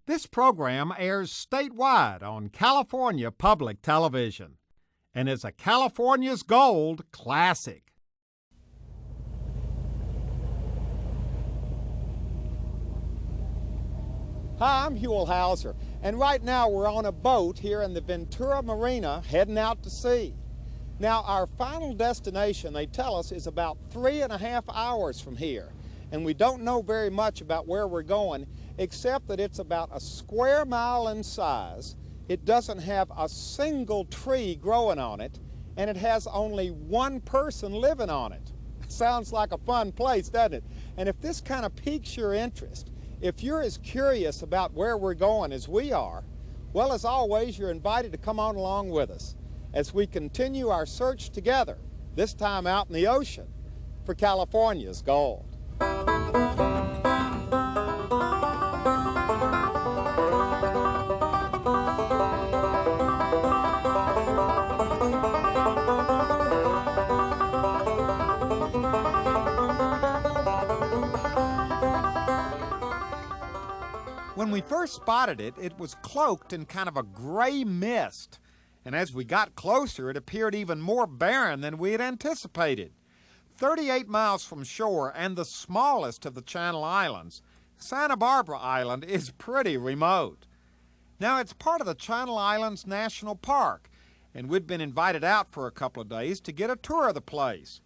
This program airs statewide on California Public Television and is a California's Gold classic. Hi, I'm Huell, and right now we're on a boat here in the Ventura Marina heading out to sea. Now, our final destination, they tell us, is about 3.5 hours from here, and we don't know very much about where we're going, except that it's about a square mile in size. It doesn't have a single tree growing on it, and it has only one person living on it. Sounds like a fun place, doesn't it? And if this kind of piques your interest, if you're as curious about where we're going as we are, well, as always, you're invited to come on along with us as we continue our search together, this time out in the ocean, for California's gold. When we first spotted it, it was cloaked in kind of a gray mist. And as we got closer, it appeared even more barren than we had anticipated. 38 miles from shore and the smallest of the Channel Islands, Santa Barbara Island is pretty remote. Now, it's part of the Channel Islands National Park, and we'd been invited out for a couple of days to get a tour of the place.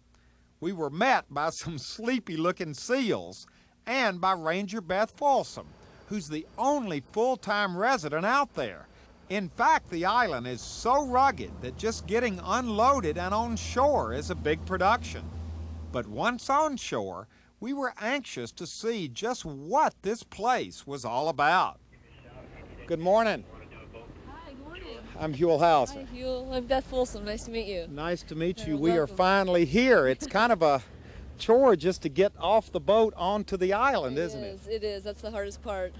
We were met by some sleepy-looking seals and by Ranger Beth Fulsom, who's the only full-time resident out there. In fact, the island is so rugged that just getting unloaded and on shore is a big production. But once on shore, we were anxious to see just what this place was all about. Good morning. Hi, good morning. I'm Huell. Hi, Huell. I'm Beth Fulsom. Nice to meet you. Nice to meet you. You're We are welcome. finally here. It's kind of a chore just to get off the boat onto the island, isn't it? It is. That's the hardest part.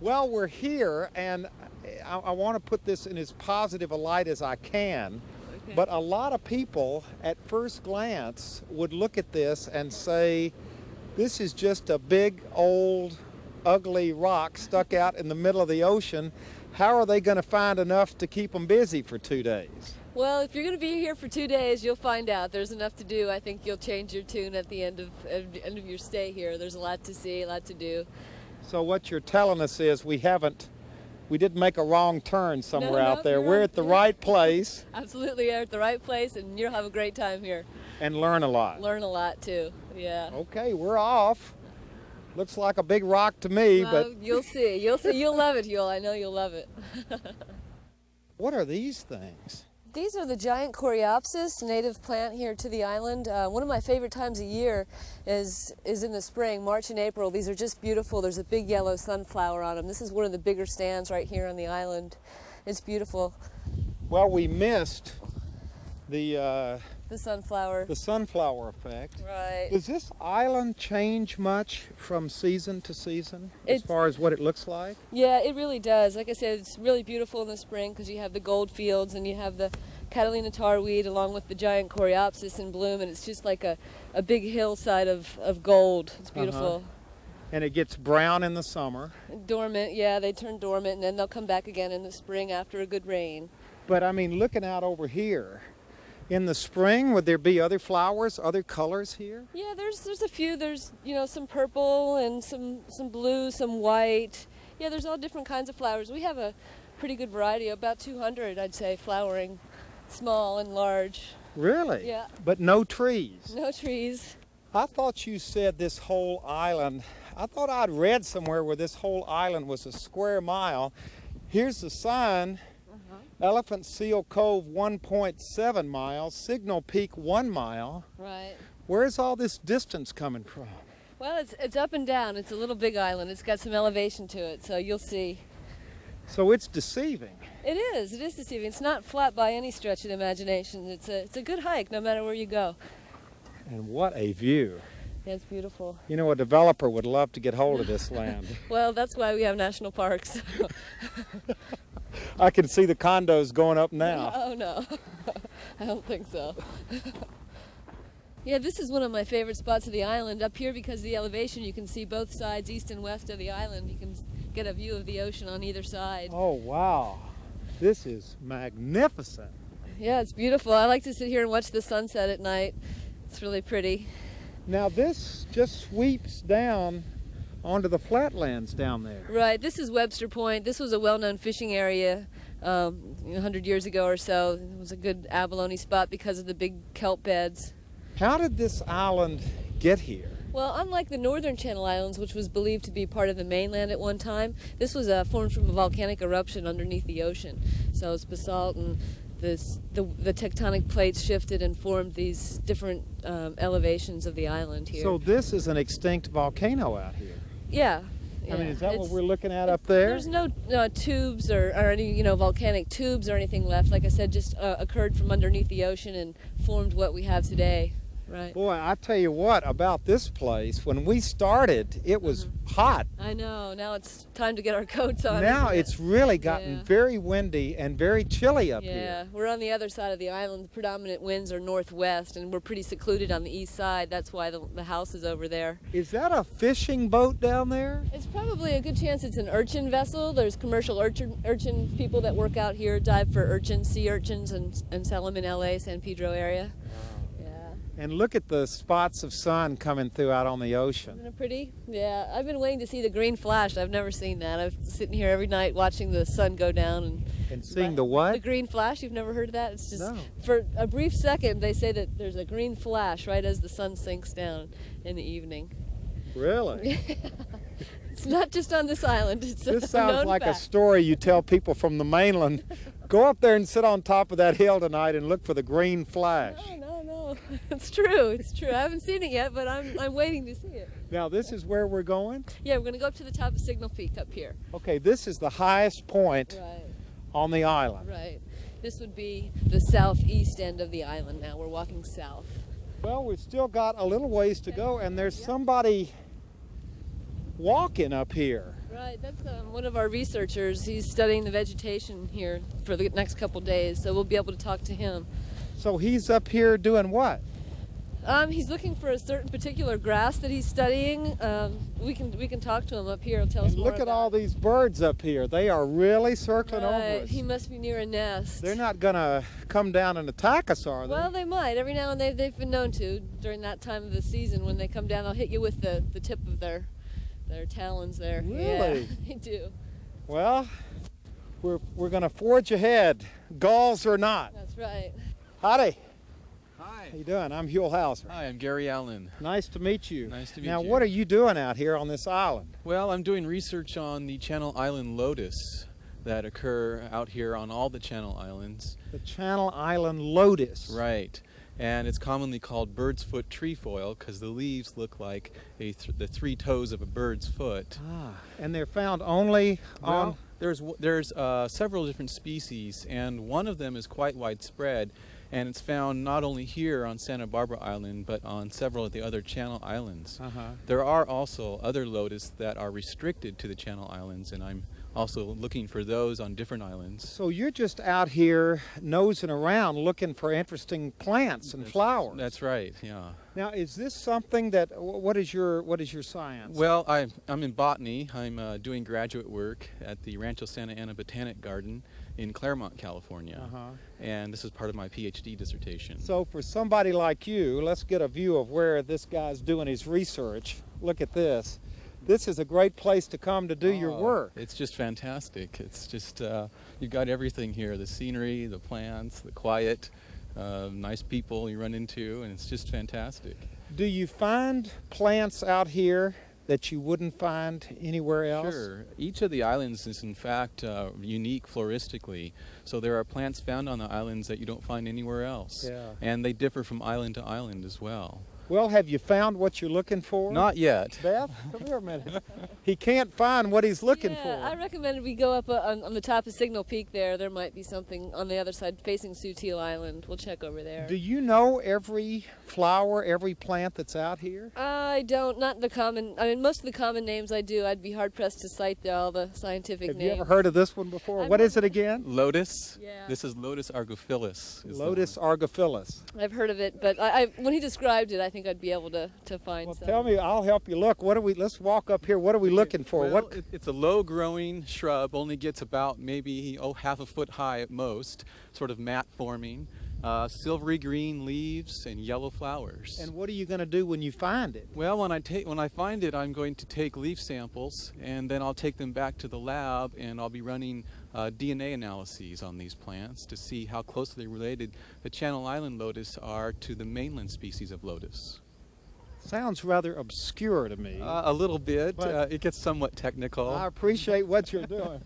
Well, we're here, and I want to put this in as positive a light as I can. Okay. But a lot of people at first glance would look at this and say, this is just a big, old, ugly rock stuck out in the middle of the ocean. How are they going to find enough to keep them busy for 2 days? Well, if you're going to be here for 2 days, you'll find out. There's enough to do. I think you'll change your tune at the end of your stay here. There's a lot to see, a lot to do. So what you're telling us is we didn't make a wrong turn somewhere out there. We're at the right place. Absolutely, you're at the right place, and you'll have a great time here. And learn a lot. Learn a lot, too. Yeah. Okay, we're off. Looks like a big rock to me, Well, but... You'll see. You'll see. You'll love it, Huell. I know you'll love it. What are these things? These are the giant coreopsis, native plant here to the island. One of my favorite times of year is in the spring, March and April. These are just beautiful. There's a big yellow sunflower on them. This is one of the bigger stands right here on the island. It's beautiful. Well, we missed the sunflower. The sunflower effect. Right. Does this island change much from season to season as far as what it looks like? Yeah, it really does. Like I said, it's really beautiful in the spring because you have the gold fields and you have the Catalina tarweed along with the giant coreopsis in bloom, and it's just like a big hillside of gold. It's beautiful. And it gets brown in the summer. Dormant, yeah, they turn dormant and then they'll come back again in the spring after a good rain. But I mean, looking out over here, in the spring, would there be other flowers, other colors here? Yeah, there's a few. There's, you know, some purple and some blue, some white. Yeah, there's all different kinds of flowers. We have a pretty good variety, about 200, I'd say, flowering, small and large. Really? Yeah. But no trees? No trees. I thought you said this whole island, I thought I'd read somewhere where this whole island was a square mile. Here's the sign. Elephant Seal Cove 1.7 miles, Signal Peak 1 mile. Right. Where's all this distance coming from? Well, it's up and down. It's a little big island. It's got some elevation to it, so you'll see. So it's deceiving. It is deceiving. It's not flat by any stretch of the imagination. It's a good hike no matter where you go. And what a view. Yeah, it's beautiful. You know, a developer would love to get hold of this land. Well, that's why we have national parks. I can see the condos going up now. Oh, no. I don't think so. Yeah, this is one of my favorite spots of the island. Up here, because of the elevation, you can see both sides, east and west of the island. get a view of the ocean on either side. Oh, wow. This is magnificent. Yeah, it's beautiful. I like to sit here and watch the sunset at night. It's really pretty. Now this just sweeps down onto the flatlands down there. Right, this is Webster Point. This was a well-known fishing area 100 years ago or so. It was a good abalone spot because of the big kelp beds. How did this island get here? Well, unlike the northern Channel Islands, which was believed to be part of the mainland at one time, this was formed from a volcanic eruption underneath the ocean. So it's basalt, and the tectonic plates shifted and formed these different elevations of the island here. So this is an extinct volcano out here? Yeah. I mean, is that what we're looking at up there? There's no tubes or any volcanic tubes or anything left. Like I said, just occurred from underneath the ocean and formed what we have today. Right. Boy, I tell you what about this place. When we started, it was hot. I know. Now it's time to get our coats on. Now it's really gotten very windy and very chilly up here. Yeah, we're on the other side of the island. The predominant winds are northwest, and we're pretty secluded on the east side. That's why the house is over there. Is that a fishing boat down there? It's probably a good chance it's an urchin vessel. There's commercial urchin people that work out here, dive for urchins, sea urchins, and sell them in LA, San Pedro area. And look at the spots of sun coming through out on the ocean. Isn't it pretty? Yeah, I've been waiting to see the green flash. I've never seen that. I'm sitting here every night watching the sun go down. And seeing the what? The green flash. You've never heard of that? It's just, no. For a brief second, they say that there's a green flash right as the sun sinks down in the evening. Really? It's not just on this island. It's this a sounds known like fact. a story you tell people from the mainland. Go up there and sit on top of that hill tonight and look for the green flash. No. It's true. It's true. I haven't seen it yet, but I'm waiting to see it. Now this is where we're going? Yeah, we're going to go up to the top of Signal Peak up here. Okay, this is the highest point on the island. Right. This would be the southeast end of the island now. We're walking south. Well, we've still got a little ways to go, and there's somebody walking up here. Right, that's one of our researchers. He's studying the vegetation here for the next couple days, so we'll be able to talk to him. So he's up here doing what? He's looking for a certain particular grass that he's studying. We can talk to him up here. He'll tell us more look at all these birds up here. They are really circling over us. He must be near a nest. They're not going to come down and attack us, are they? Well, they might. Every now and then they've been known to. During that time of the season, when they come down, they'll hit you with the tip of their talons there. Really? Yeah, they do. Well, we're going to forge ahead, gulls or not. That's right. Howdy. Hi. How you doing? I'm Huell Hauser. Hi, I'm Gary Allen. Nice to meet you. Nice to meet now, you. what are you doing out here on this island? Well, I'm doing research on the Channel Island lotus that occur out here on all the Channel Islands. The Channel Island lotus. Right. And it's commonly called bird's foot trefoil because the leaves look like the three toes of a bird's foot. Ah, and they're found only on... There's several different species, and one of them is quite widespread. And it's found not only here on Santa Barbara Island, but on several of the other Channel Islands. There are also other lotus that are restricted to the Channel Islands, and I'm also looking for those on different islands. So you're just out here nosing around looking for interesting plants and flowers. That's right, yeah. Now, is this something that, what is your science? Well, I'm in botany. I'm doing graduate work at the Rancho Santa Ana Botanic Garden in Claremont, California. And this is part of my PhD dissertation. So for somebody like you, let's get a view of where this guy's doing his research. Look at this. This is a great place to come to do your work. It's just fantastic. It's just, you've got everything here, the scenery, the plants, the quiet, nice people you run into, and it's just fantastic. Do you find plants out here that you wouldn't find anywhere else? Sure. Each of the islands is in fact unique floristically. So there are plants found on the islands that you don't find anywhere else. Yeah. And they differ from island to island as well. Well, have you found what you're looking for? Not yet. Beth, come here a minute. He can't find what he's looking for. I recommended we go up on the top of Signal Peak there. There might be something on the other side facing Sutil Island. We'll check over there. Do you know every flower, every plant that's out here? I don't. Not the common. I mean, most of the common names I do. I'd be hard pressed to cite all the scientific names. Have you ever heard of this one before? What is it again? Lotus. Yeah. This is Lotus argophyllus. Lotus argophyllus. I've heard of it, but when he described it, I think think I'd be able to find Well, some. tell me, I'll help you look. Let's walk up here. What are we looking for? Well, it's a low-growing shrub, only gets about maybe half a foot high at most, sort of mat forming, silvery green leaves and yellow flowers. And what are you going to do when you find it? Well, when I find it, I'm going to take leaf samples, and then I'll take them back to the lab, and I'll be running DNA analyses on these plants to see how closely related the Channel Island lotus are to the mainland species of lotus. Sounds rather obscure to me. A little bit. It gets somewhat technical. I appreciate what you're doing.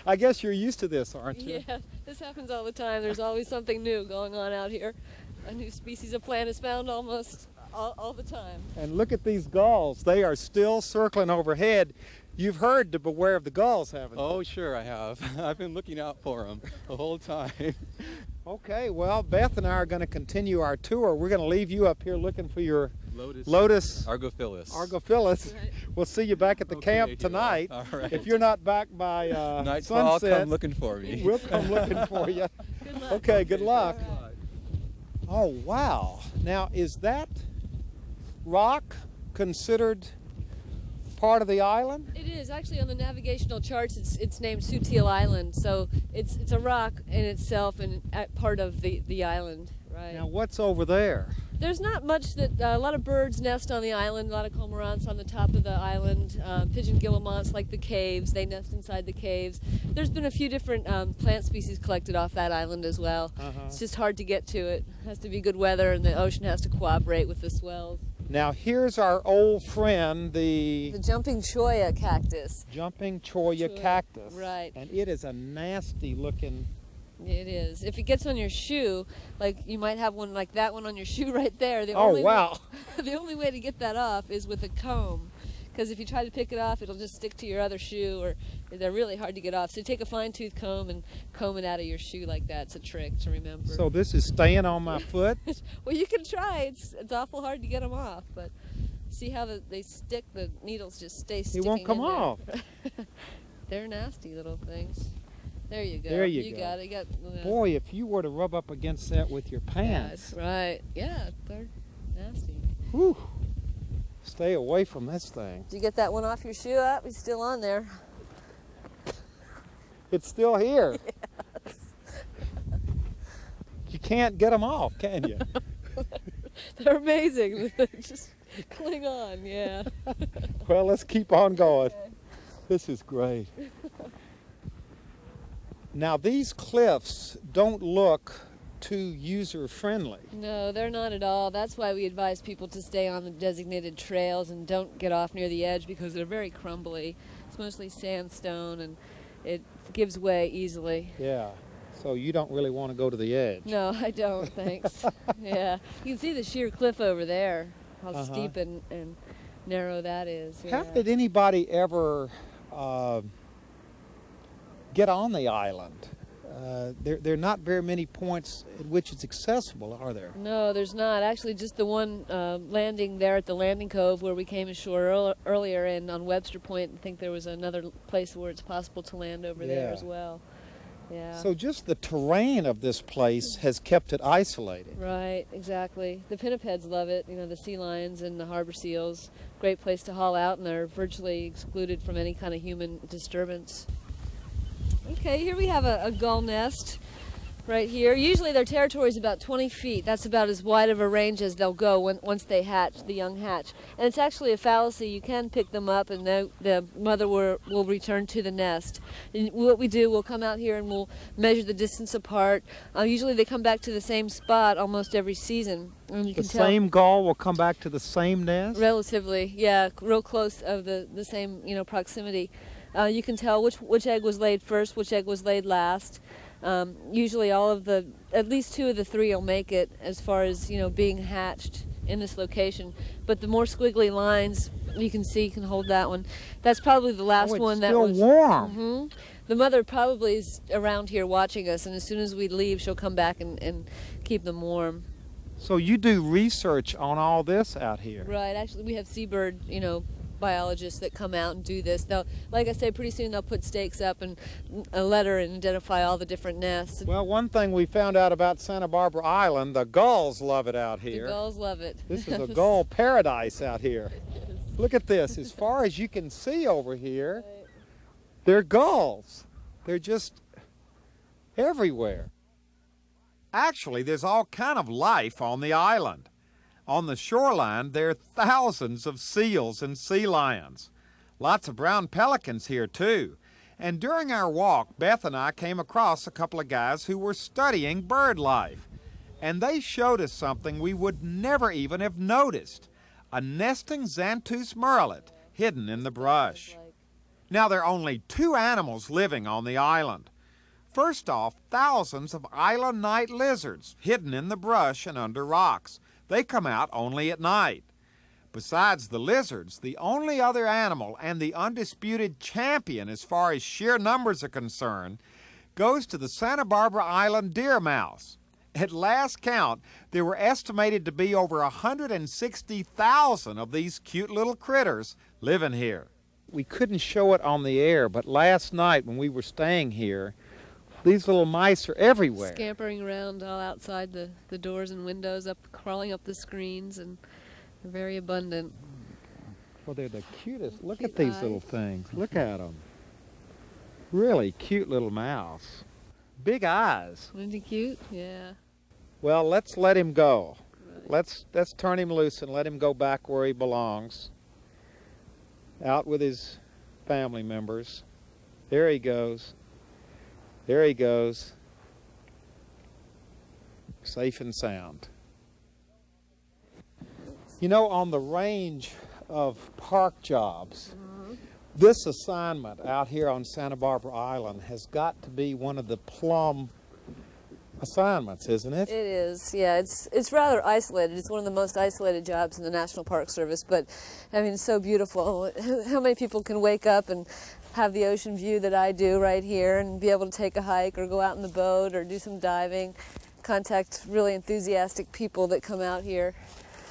I guess you're used to this, aren't you? Yeah, this happens all the time. There's always something new going on out here. A new species of plant is found almost all the time. And look at these gulls. They are still circling overhead. You've heard to beware of the gulls, haven't you? Oh, sure I have. I've been looking out for them the whole time. Okay, well, Beth and I are going to continue our tour. We're going to leave you up here looking for your lotus argophyllus. Right. We'll see you back at the camp tonight. All right. If you're not back by nightfall, sunset, come looking for me. We'll come looking for you. Good luck. Okay, good luck. Right. Oh, wow. Now, is that rock considered part of the island? It is actually on the navigational charts. It's named Sutil Island, so it's a rock in itself and part of the island, right? Now, what's over there? There's not much that a lot of birds nest on the island. A lot of cormorants on the top of the island. Pigeon guillemots like the caves. They nest inside the caves. There's been a few different plant species collected off that island as well. It's just hard to get to it. It has to be good weather, and the ocean has to cooperate with the swells. Now, here's our old friend, the jumping cholla cactus. Jumping cholla cactus. Right. And it is a nasty looking. It is. If it gets on your shoe, like you might have one like that one on your shoe right there. The Oh, wow. The only way to get that off is with a comb. Because if you try to pick it off, it'll just stick to your other shoe, or they're really hard to get off. So take a fine-tooth comb and comb it out of your shoe like that. It's a trick to remember. So this is staying on my foot? Well, you can try. It's awful hard to get them off, but see how they stick? The needles just stay sticking. It won't come off. They're nasty little things. There you go. There you go. Got it. Boy, if you were to rub up against that with your pants. Yes, right. Yeah, they're nasty. Whew. Stay away from this thing. Did you get that one off your shoe? Up? It's still on there. It's still here. Yes. You can't get them off, can you? They're amazing. They just cling on, yeah. Well, let's keep on going. Okay. This is great. Now, these cliffs don't look too user-friendly. No, they're not at all. That's why we advise people to stay on the designated trails and don't get off near the edge, because they're very crumbly. It's mostly sandstone, and it gives way easily. Yeah, so you don't really want to go to the edge. No, I don't, thanks. Yeah, you can see the sheer cliff over there, how steep and narrow that is. Yeah. How did anybody ever get on the island? There are not very many points at which it's accessible, are there? No, there's not. Actually, just the one landing there at the landing cove where we came ashore earlier, and on Webster Point, I think there was another place where it's possible to land over there as well. Yeah. So just the terrain of this place has kept it isolated. Right, exactly. The pinnipeds love it, you know, the sea lions and the harbor seals. Great place to haul out, and they're virtually excluded from any kind of human disturbance. Okay, here we have a gull nest right here. Usually their territory is about 20 feet. That's about as wide of a range as they'll go once they hatch, the young hatch. And it's actually a fallacy. You can pick them up, and the mother will return to the nest. And what we do, we'll come out here and we'll measure the distance apart. Usually they come back to the same spot almost every season. And you can tell, same gull will come back to the same nest? Relatively, yeah, real close of the same, you know, proximity. You can tell which egg was laid first, which egg was laid last. Usually at least two of the three will make it as far as, you know, being hatched in this location. But the more squiggly lines you can see, you can hold that one. That's probably the last one that was still warm. The mother probably is around here watching us, and as soon as we leave, she'll come back and keep them warm. So you do research on all this out here? Right. Actually, we have seabird, you know, biologists that come out and do this. They'll, like I say, pretty soon they'll put stakes up and a letter and identify all the different nests. Well, one thing we found out about Santa Barbara Island, the gulls love it out here. The gulls love it. This is a gull paradise out here. Look at this. As far as you can see over here, they're gulls. They're just everywhere. Actually, there's all kind of life on the island. On the shoreline, there are thousands of seals and sea lions. Lots of brown pelicans here, too. And during our walk, Beth and I came across a couple of guys who were studying bird life. And they showed us something we would never even have noticed. A nesting Xanthus murrelet hidden in the brush. Now, there are only 2 animals living on the island. First off, thousands of island night lizards hidden in the brush and under rocks. They come out only at night. Besides the lizards, the only other animal and the undisputed champion as far as sheer numbers are concerned goes to the Santa Barbara Island deer mouse. At last count, there were estimated to be over 160,000 of these cute little critters living here. We couldn't show it on the air, but last night when we were staying here, these little mice are everywhere. Scampering around all outside the doors and windows, crawling up the screens, and they're very abundant. Well, they're the cutest. Look at these little things. Look at them. Really cute little mouse. Big eyes. Isn't he cute? Yeah. Well, let's let him go. Right. Let's turn him loose and let him go back where he belongs. Out with his family members. There he goes. There he goes. Safe and sound. You know, on the range of park jobs, this assignment out here on Santa Barbara Island has got to be one of the plum assignments, isn't it? It is, yeah. It's rather isolated. It's one of the most isolated jobs in the National Park Service, but I mean, it's so beautiful. How many people can wake up and have the ocean view that I do right here and be able to take a hike or go out in the boat or do some diving, contact really enthusiastic people that come out here.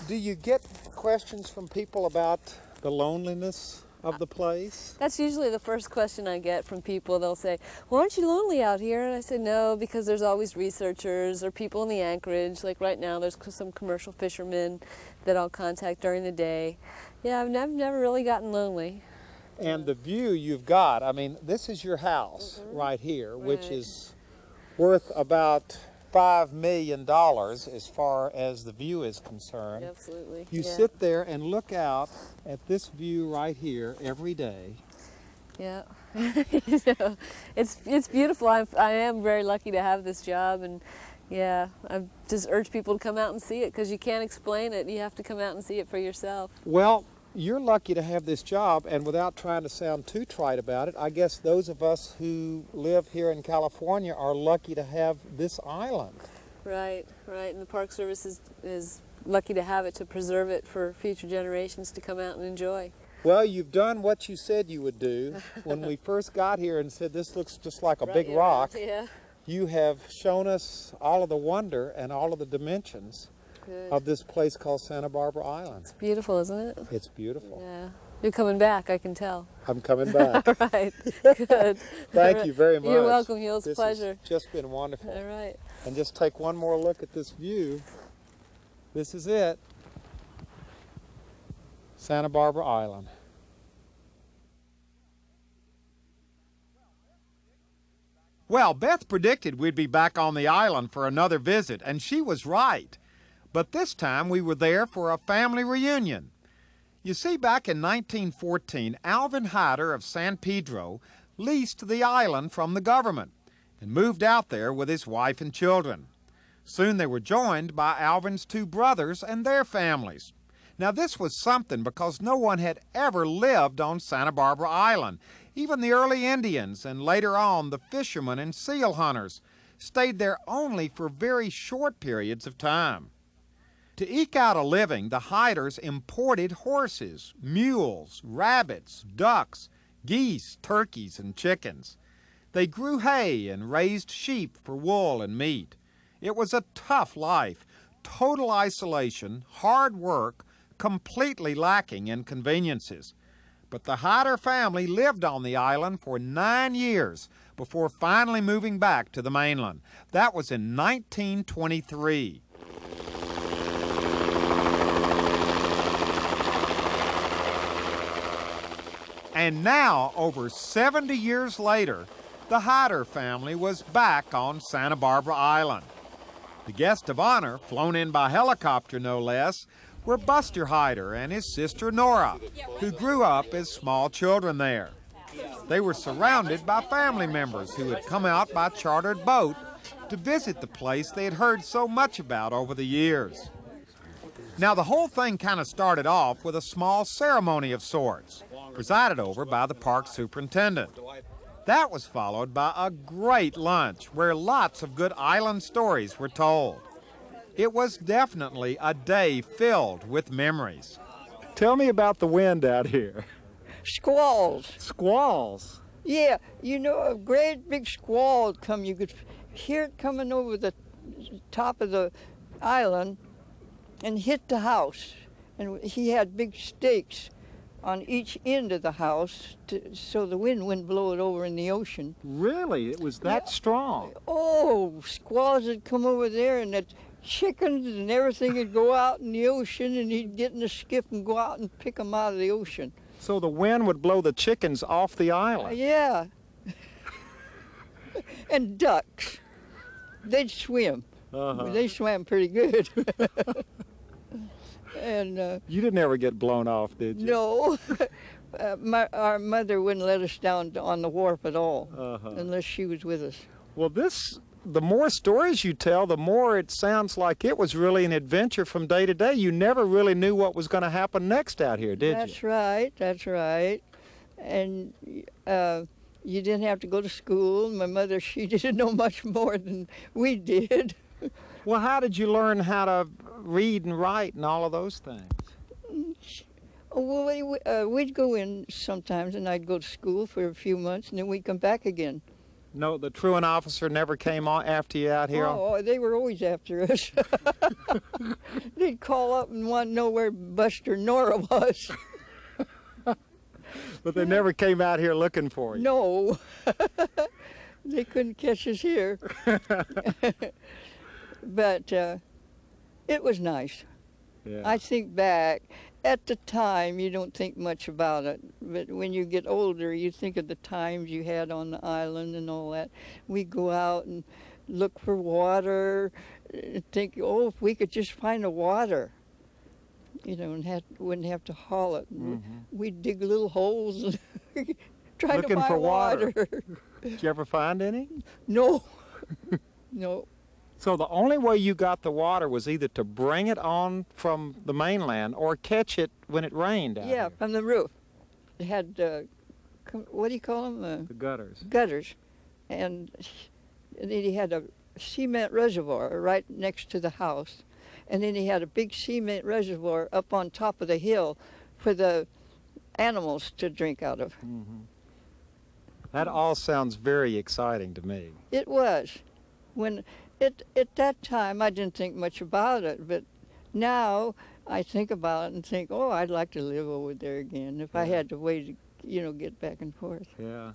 Do you get questions from people about the loneliness of the place? That's usually the first question I get from people. They'll say, well, aren't you lonely out here? And I say, no, because there's always researchers or people in the anchorage. Like right now, there's some commercial fishermen that I'll contact during the day. Yeah, I've never really gotten lonely. And the view you've got, I mean, this is your house right here, which is worth about $5 million as far as the view is concerned. Absolutely. You sit there and look out at this view right here every day. Yeah. You know, it's beautiful. I am very lucky to have this job, and yeah, I just urge people to come out and see it because you can't explain it. You have to come out and see it for yourself. Well, you're lucky to have this job, and without trying to sound too trite about it, I guess those of us who live here in California are lucky to have this island. Right, right, and the Park Service is lucky to have it, to preserve it for future generations to come out and enjoy. Well, you've done what you said you would do when we first got here and said this looks just like a big rock. Yeah. You have shown us all of the wonder and all of the dimensions of this place called Santa Barbara Island. It's beautiful, isn't it? It's beautiful. Yeah. You're coming back, I can tell. I'm coming back. All right. Good. Thank you very much. You're welcome, Huell. It's a pleasure. This has just been wonderful. All right. And just take one more look at this view. This is it. Santa Barbara Island. Well, Beth predicted we'd be back on the island for another visit, and she was right. But this time we were there for a family reunion. You see, back in 1914, Alvin Hyder of San Pedro leased the island from the government and moved out there with his wife and children. Soon they were joined by Alvin's 2 brothers and their families. Now this was something because no one had ever lived on Santa Barbara Island. Even the early Indians and later on the fishermen and seal hunters stayed there only for very short periods of time. To eke out a living, the Hyders imported horses, mules, rabbits, ducks, geese, turkeys, and chickens. They grew hay and raised sheep for wool and meat. It was a tough life, total isolation, hard work, completely lacking in conveniences. But the Hyder family lived on the island for 9 years before finally moving back to the mainland. That was in 1923. And now, over 70 years later, the Hyder family was back on Santa Barbara Island. The guests of honor, flown in by helicopter no less, were Buster Hyder and his sister Nora, who grew up as small children there. They were surrounded by family members who had come out by chartered boat to visit the place they had heard so much about over the years. Now, the whole thing kind of started off with a small ceremony of sorts, presided over by the park superintendent. That was followed by a great lunch where lots of good island stories were told. It was definitely a day filled with memories. Tell me about the wind out here. Squalls. Squalls? Yeah, you know, a great big squall would come. You could hear it coming over the top of the island and hit the house. And he had big stakes on each end of the house so the wind wouldn't blow it over in the ocean. Really? It was that strong? Oh, squalls would come over there and the chickens and everything would go out in the ocean, and he'd get in a skiff and go out and pick them out of the ocean. So the wind would blow the chickens off the island? Yeah. And ducks. They'd swim. They swam pretty good. And you didn't ever get blown off, did you? no. Our mother wouldn't let us down on the wharf at all, unless she was with us. Well, the more stories you tell, the more it sounds like it was really an adventure from day to day. You never really knew what was going to happen next out here, did you? That's right, that's right. And you didn't have to go to school. My mother, she didn't know much more than we did. Well, how did you learn how to read and write and all of those things? Well, we'd go in sometimes, and I'd go to school for a few months, and then we'd come back again. No, the truant officer never came on after you out here? Oh, they were always after us. They'd call up and want to know where Buster Nora was. But they never came out here looking for you? No. They couldn't catch us here. But it was nice. Yeah. I think back, at the time you don't think much about it, but when you get older you think of the times you had on the island and all that. We go out and look for water, think, oh, if we could just find the water, you know, and wouldn't have to haul it. We'd dig little holes and try Looking to find for water. water. Did you ever find any? No. No. So the only way you got the water was either to bring it on from the mainland or catch it when it rained out Yeah, here. from the roof. It had, what do you call them? The gutters. Gutters. And then he had a cement reservoir right next to the house. And then he had a big cement reservoir up on top of the hill for the animals to drink out of. That all sounds very exciting to me. It was. When at that time, I didn't think much about it, but now I think about it and think, oh, I'd like to live over there again if I had the way to, you know, get back and forth. Yeah.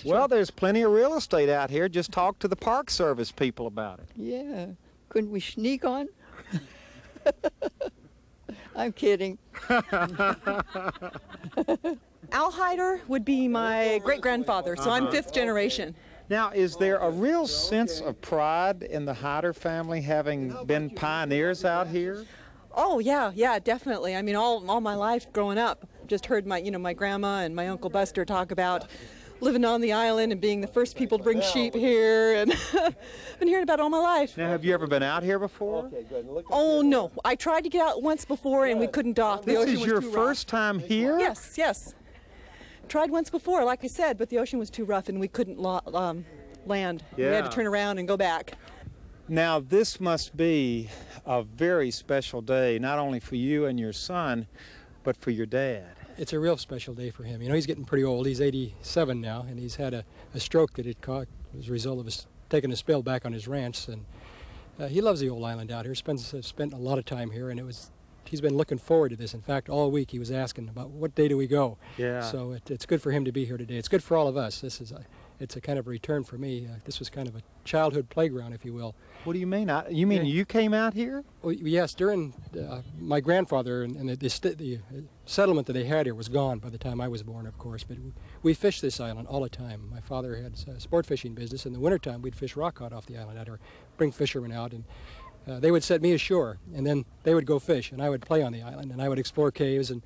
Well, there's plenty of real estate out here. Just talk to the Park Service people about it. Yeah. Couldn't we sneak on? I'm kidding. Al Hyder would be my great-grandfather, so I'm fifth generation. Now, is there a real sense of pride in the Hyder family having been pioneers out here? Oh, yeah, definitely. I mean, all my life growing up, just heard my grandma and my Uncle Buster talk about living on the island and being the first people to bring sheep here, and been hearing about it all my life. Now, have you ever been out here before? Oh, no. I tried to get out once before, and we couldn't dock. The ocean This is was your too first time here? Yes. Tried once before, like I said, but the ocean was too rough and we couldn't land. We had to turn around and go back. Now, this must be a very special day, not only for you and your son, but for your dad. It's a real special day for him. You know, he's getting pretty old. He's 87 now, and he's had a stroke that it caught as a result of us taking a spill back on his ranch. And he loves the old island out here. Spent a lot of time here, and it was he's been looking forward to this. In fact, all week he was asking about what day do we go. Yeah. So it's good for him to be here today. It's good for all of us. It's a kind of a return for me. This was kind of a childhood playground, if you will. What do you mean? You mean you came out here? Well, yes, during my grandfather and the settlement that they had here was gone by the time I was born, of course. But we fished this island all the time. My father had a sport fishing business. In the wintertime, we'd fish rock cod off the island, or bring fishermen out, and they would set me ashore, and then they would go fish, and I would play on the island, and I would explore caves and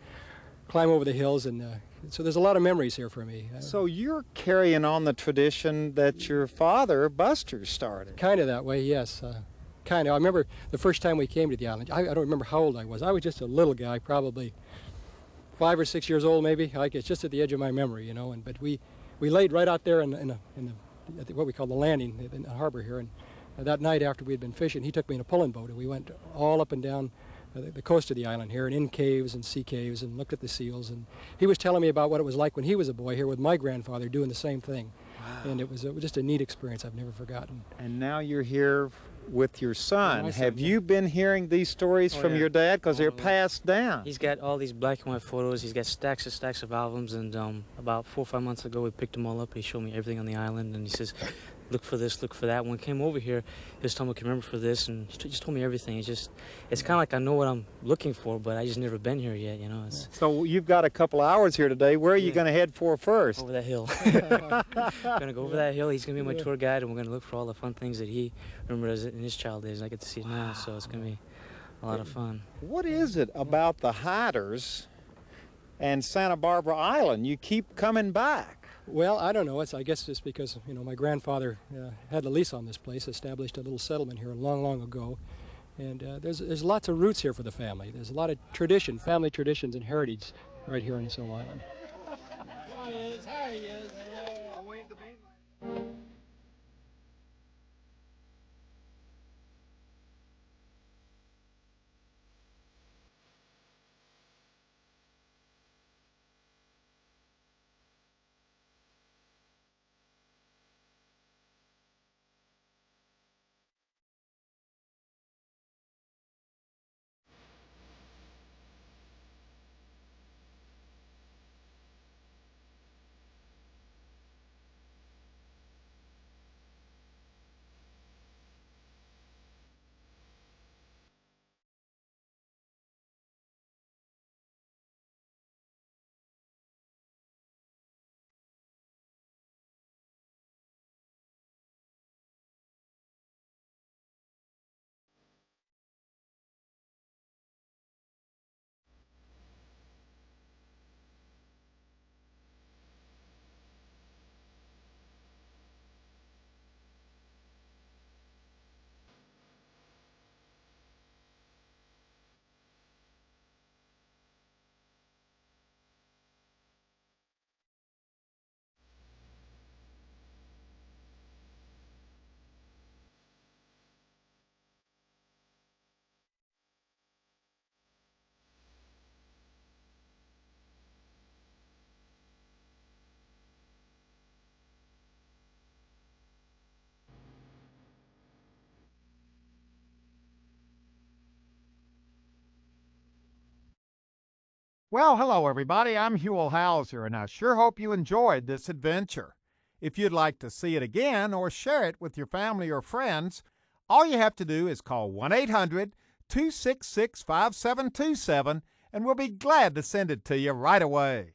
climb over the hills, and so there's a lot of memories here for me. So you're carrying on the tradition that your father, Buster, started. Kind of that way, yes. Kind of. I remember the first time we came to the island. I don't remember how old I was. I was just a little guy, probably 5 or 6 years old, maybe. Like, it's just at the edge of my memory, you know. But we laid right out there at what we call the landing in the harbor here. And that night after we had been fishing, he took me in a pulling boat, and we went all up and down the coast of the island here, and in caves and sea caves, and looked at the seals. And he was telling me about what it was like when he was a boy here with my grandfather doing the same thing. Wow. And it was just a neat experience I've never forgotten. And now you're here with your son. My son, Have yeah. you been hearing these stories from your dad? Because they're passed down. He's got all these black and white photos. He's got stacks and stacks of albums. And about 4 or 5 months ago, we picked them all up. He showed me everything on the island. And he says, look for this, look for that. When we came over here, he just told me, remember for this. And he just told me everything. It's kind of like I know what I'm looking for, but I just never been here yet, you know. So you've got a couple hours here today. Where are you going to head for first? Over that hill. Going to go over that hill. He's going to be my tour guide, and we're going to look for all the fun things that he remembers in his child days. And I get to see it now, so it's going to be a lot of fun. What is it about the Hyders and Santa Barbara Island? You keep coming back. Well, I don't know. I guess it's because, you know, my grandfather had a lease on this place, established a little settlement here long, long ago. And there's lots of roots here for the family. There's a lot of tradition, family traditions and heritage right here on Sutil Island. Well, hello everybody. I'm Huell Hauser, and I sure hope you enjoyed this adventure. If you'd like to see it again or share it with your family or friends, all you have to do is call 1-800-266-5727, and we'll be glad to send it to you right away.